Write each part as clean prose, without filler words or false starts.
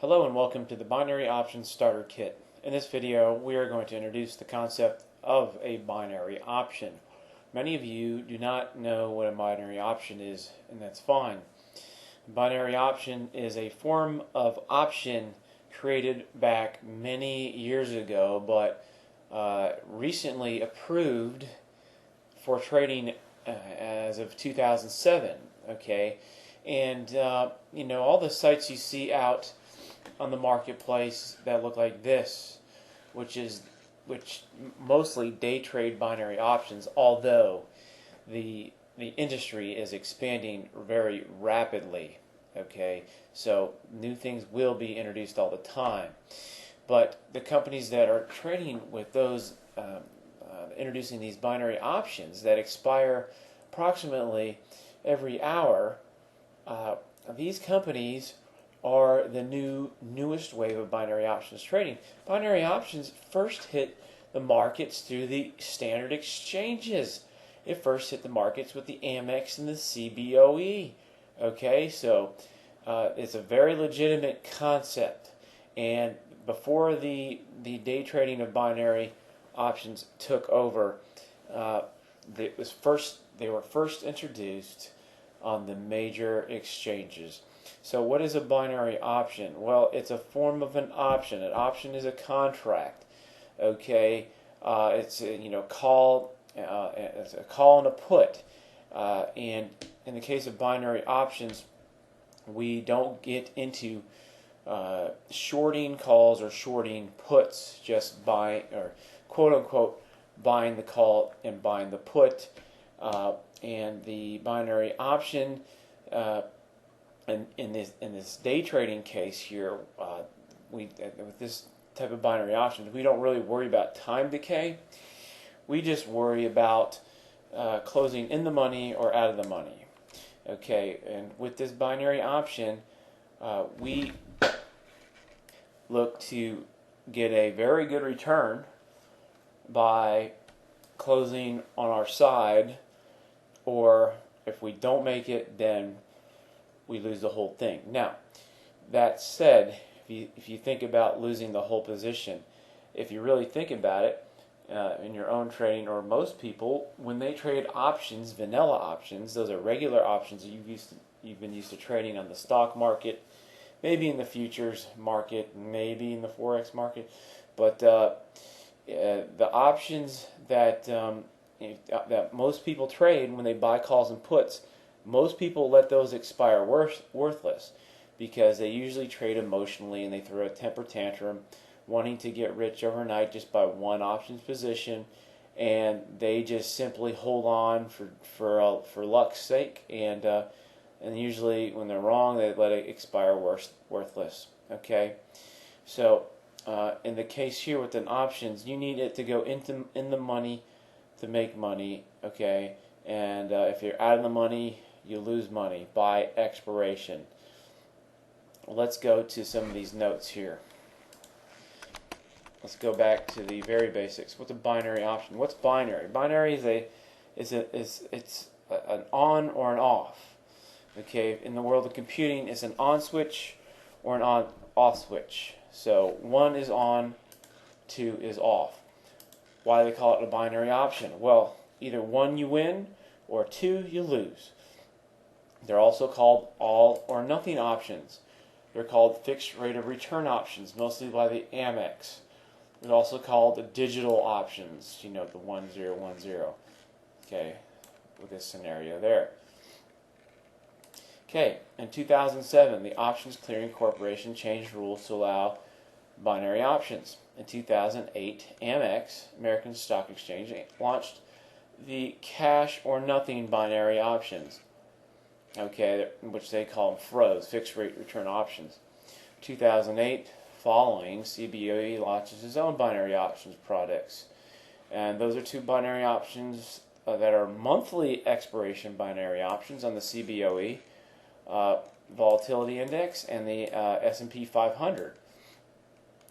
Hello and welcome to the Binary Options Starter Kit. In this video, we are going to introduce the concept of a binary option. Many of you do not know what a binary option is, and that's fine. A binary option is a form of option created back many years ago, but recently approved for trading as of 2007. Okay, and all the sites you see out on the marketplace that look like this, which mostly day trade binary options, although the industry is expanding very rapidly. Okay, so new things will be introduced all the time, but the companies that are trading with those introducing these binary options that expire approximately every hour, these companies are the newest wave of binary options trading. Binary options first hit the markets through the standard exchanges. It first hit the markets with the Amex and the CBOE. Okay, so it's a very legitimate concept. And before the day trading of binary options took over, they were first introduced on the major exchanges. So what is a binary option? Well, it's a form of an option. An option is a contract. Okay, it's a call and a put. And in the case of binary options, we don't get into shorting calls or shorting puts, just buy or quote unquote buying the call and buying the put. And the binary option, and in this day trading case here, with this type of binary options, we don't really worry about time decay. We just worry about closing in the money or out of the money. Okay, and with this binary option, we look to get a very good return by closing on our side, or if we don't make it, then we lose the whole thing. Now, that said, if you think about losing the whole position, if you really think about it, in your own trading, or most people, when they trade options, vanilla options, those are regular options that you've been used to trading on the stock market, maybe in the futures market, maybe in the forex market, but the options that most people trade when they buy calls and puts, most people let those expire worthless, because they usually trade emotionally and they throw a temper tantrum wanting to get rich overnight just by one options position, and they just simply hold on for luck's sake, and usually when they're wrong, they let it expire worthless. Okay, so in the case here with an options, you need it to go in the money to make money. Okay, and if you're out of the money, you lose money by expiration. Let's go to some of these notes here. Let's go back to the very basics. What's a binary option? What's binary? Binary is an on or an off. Okay, in the world of computing, it's an on switch or an off switch. So 1 is on, 2 is off. Why do they call it a binary option? Well, either 1 you win or 2 you lose. They're also called all or nothing options. They're called fixed rate of return options, mostly by the Amex. They're also called the digital options, the 1010. Okay, with this scenario there. Okay, in 2007, the Options Clearing Corporation changed rules to allow binary options. In 2008, Amex, American Stock Exchange, launched the cash or nothing binary options. Okay, which they call them FROs, fixed rate return options. 2008, following, CBOE launches its own binary options products, and those are two binary options that are monthly expiration binary options on the CBOE volatility index and the S&P 500.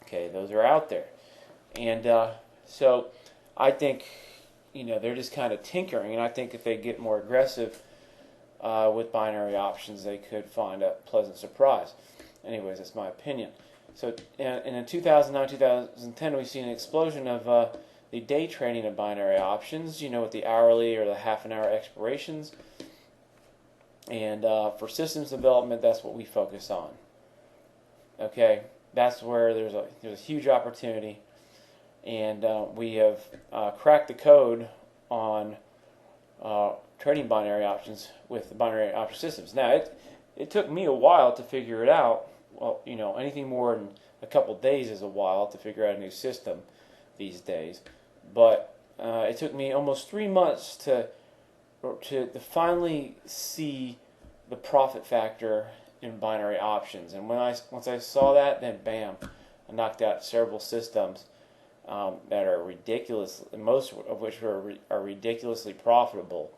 Okay, those are out there, and so I think they're just kind of tinkering, and I think if they get more aggressive with binary options, they could find a pleasant surprise. Anyways, that's my opinion. So in 2009, 2010, we've seen an explosion of the day trading of binary options, with the hourly or the half-an-hour expirations. And for systems development, that's what we focus on. Okay, that's where there's a huge opportunity, and we have cracked the code on trading binary options with the binary option systems. Now, it took me a while to figure it out. Well, anything more than a couple days is a while to figure out a new system these days. But it took me almost 3 months to finally see the profit factor in binary options. And once I saw that, then bam, I knocked out several systems that are ridiculous, most of which are ridiculously profitable.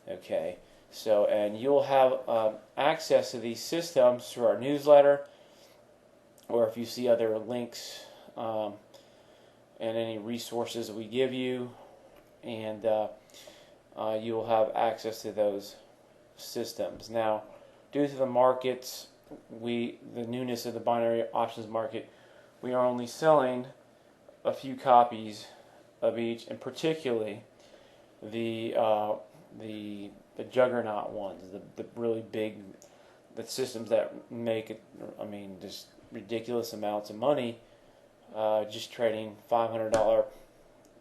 Okay, so and you'll have access to these systems through our newsletter, or if you see other links and any resources we give you, and you'll have access to those systems. Now, due to the markets, the newness of the binary options market, we are only selling a few copies of each, and particularly the juggernaut ones, the really big, the systems that make it, just ridiculous amounts of money, just trading $500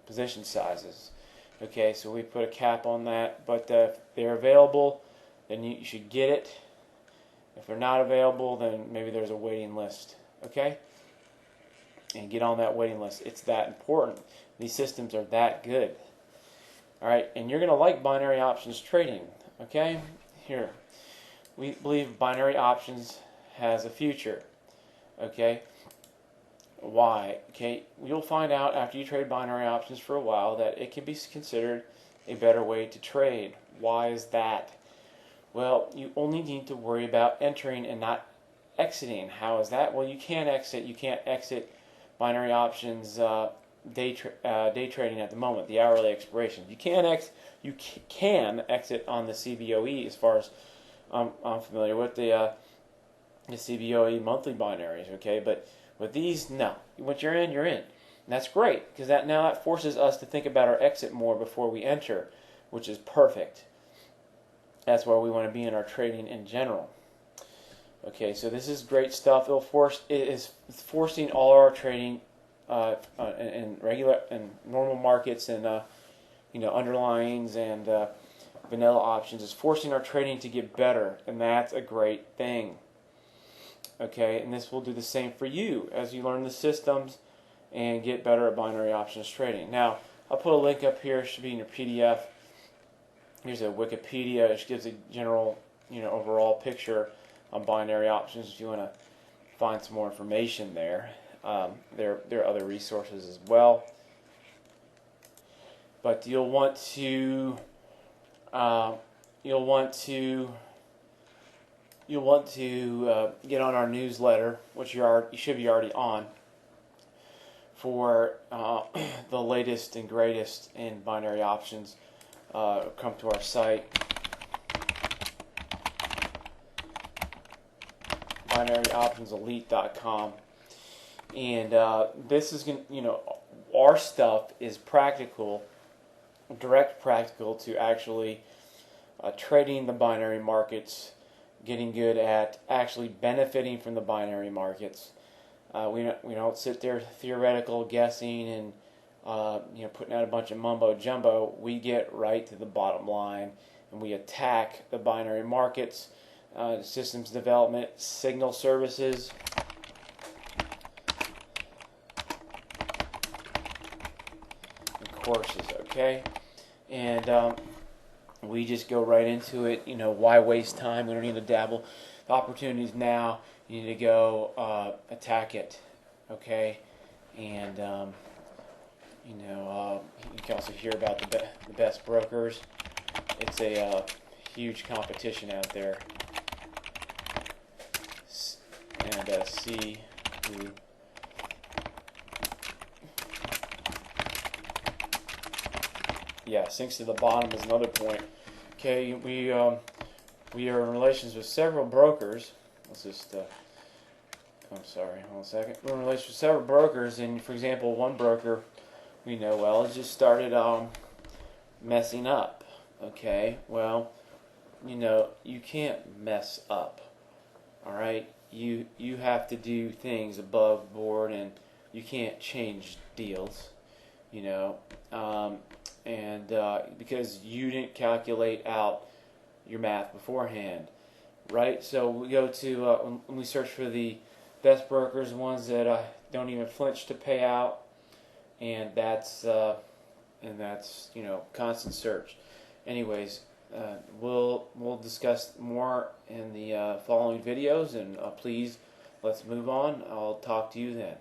position sizes. Okay, so we put a cap on that, but if they're available, then you should get it. If they're not available, then maybe there's a waiting list. Okay? And get on that waiting list. It's that important. These systems are that good. Alright, and you're going to like binary options trading. Okay? Here. We believe binary options has a future. Okay? Why? Okay, you'll find out after you trade binary options for a while that it can be considered a better way to trade. Why is that? Well, you only need to worry about entering and not exiting. How is that? Well, you can't exit. You can't exit binary options day trading at the moment, the hourly expiration. You can exit on the CBOE, as far as I'm familiar with the CBOE monthly binaries. Okay, but with these, no. Once you're in, you're in. And that's great, because that forces us to think about our exit more before we enter, which is perfect. That's where we want to be in our trading in general. Okay, so this is great stuff. It is forcing all our trading in regular and normal markets and underlyings and vanilla options. Is forcing our trading to get better, and that's a great thing. Okay, and this will do the same for you as you learn the systems and get better at binary options trading. Now, I'll put a link up here. It should be in your PDF. Here's a Wikipedia, which gives a general, overall picture on binary options. If you want to find some more information there, there are other resources as well. But you'll want to get on our newsletter, which you should be already on, for the latest and greatest in binary options. Come to our site, binaryoptionselite.com, and this is our stuff is practical, direct practical to actually trading the binary markets, getting good at actually benefiting from the binary markets. We don't sit there theoretical guessing and putting out a bunch of mumbo jumbo. We get right to the bottom line, and we attack the binary markets, systems development, signal services, and courses. Okay, and we just go right into it. Why waste time? We don't need to dabble. The opportunity's now. You need to go attack it. Okay, and you can also hear about the best brokers. It's a huge competition out there, and see who. Yeah, sinks to the bottom is another point. Okay, we are in relations with several brokers. Let's just I'm sorry, hold on a second. We're in a relationship with several brokers, and for example, one broker we know well has just started messing up. Okay, well, you can't mess up. All right, you have to do things above board, and you can't change deals. You know, and because you didn't calculate out your math beforehand, right? So we go to when we search for the best brokers, ones that don't even flinch to pay out, and that's constant search. Anyways, we'll discuss more in the following videos, and please let's move on. I'll talk to you then.